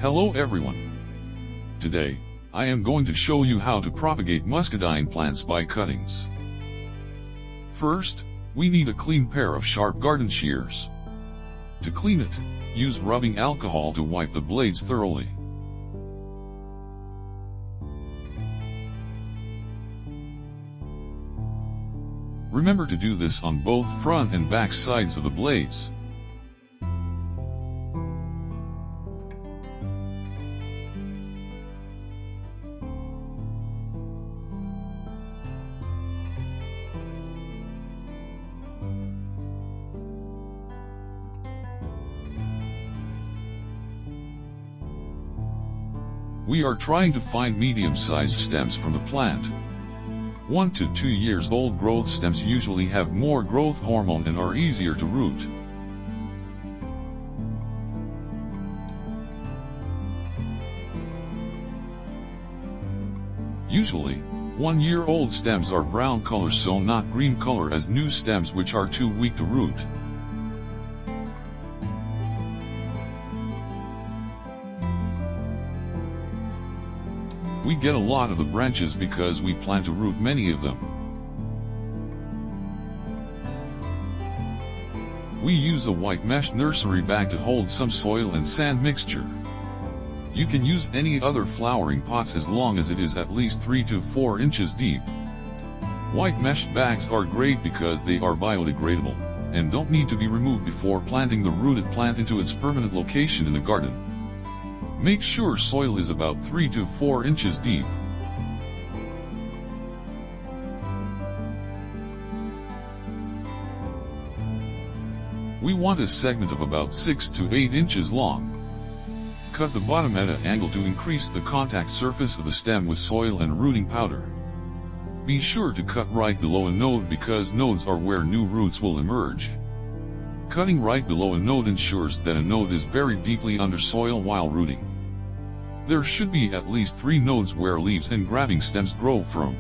Hello everyone. Today, I am going to show you how to propagate muscadine plants by cuttings. First, we need a clean pair of sharp garden shears. To clean it, use rubbing alcohol to wipe the blades thoroughly. Remember to do this on both front and back sides of the blades. We are trying to find medium-sized stems from the plant. 1 to 2 years old growth stems usually have more growth hormone and are easier to root. Usually, 1-year-old stems are brown color, so not green color as new stems which are too weak to root. We get a lot of the branches because we plan to root many of them. We use a white mesh nursery bag to hold some soil and sand mixture. You can use any other flowering pots as long as it is at least 3 to 4 inches deep. White mesh bags are great because they are biodegradable, and don't need to be removed before planting the rooted plant into its permanent location in the garden. Make sure soil is about 3 to 4 inches deep. We want a segment of about 6 to 8 inches long. Cut the bottom at an angle to increase the contact surface of the stem with soil and rooting powder. Be sure to cut right below a node because nodes are where new roots will emerge. Cutting right below a node ensures that a node is buried deeply under soil while rooting. There should be at least 3 nodes where leaves and grabbing stems grow from.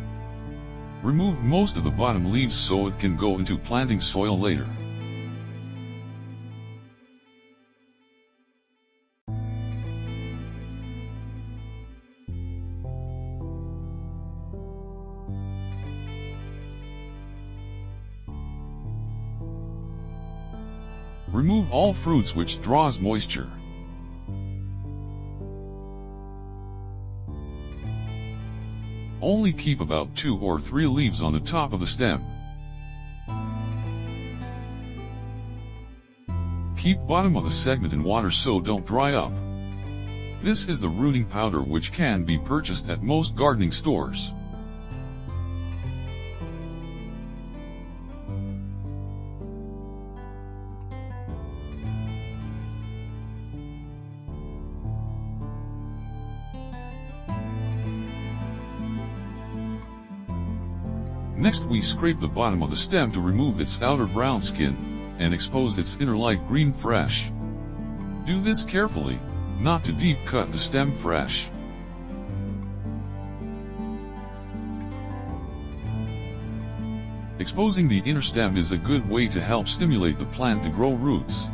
Remove most of the bottom leaves so it can go into planting soil later. Remove all fruits which draws moisture. Only keep about 2 or 3 leaves on the top of the stem. Keep bottom of the segment in water so don't dry up. This is the rooting powder which can be purchased at most gardening stores. Next we scrape the bottom of the stem to remove its outer brown skin, and expose its inner light green fresh. Do this carefully, not to deep cut the stem fresh. Exposing the inner stem is a good way to help stimulate the plant to grow roots.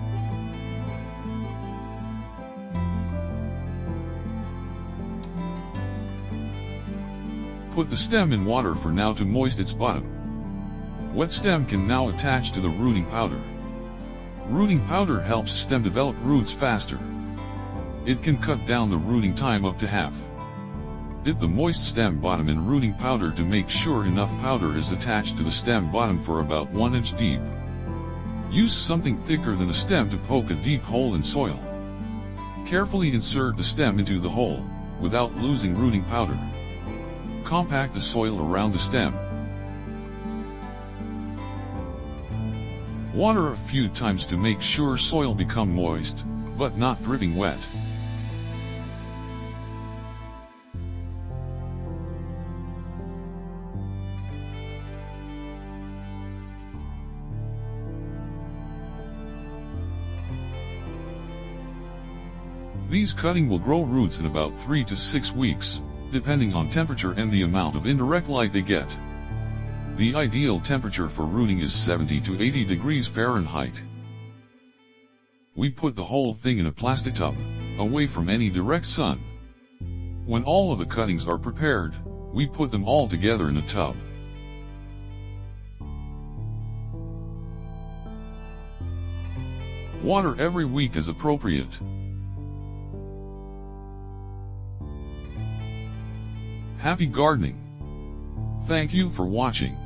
Put the stem in water for now to moist its bottom. Wet stem can now attach to the rooting powder. Rooting powder helps stem develop roots faster. It can cut down the rooting time up to half. Dip the moist stem bottom in rooting powder to make sure enough powder is attached to the stem bottom for about 1 inch deep. Use something thicker than a stem to poke a deep hole in soil. Carefully insert the stem into the hole, without losing rooting powder. Compact the soil around the stem. Water a few times to make sure soil become moist, but not dripping wet. These cutting will grow roots in about 3 to 6 weeks. Depending on temperature and the amount of indirect light they get. The ideal temperature for rooting is 70 to 80 degrees Fahrenheit. We put the whole thing in a plastic tub, away from any direct sun. When all of the cuttings are prepared, we put them all together in a tub. Water every week as appropriate. Happy gardening! Thank you for watching.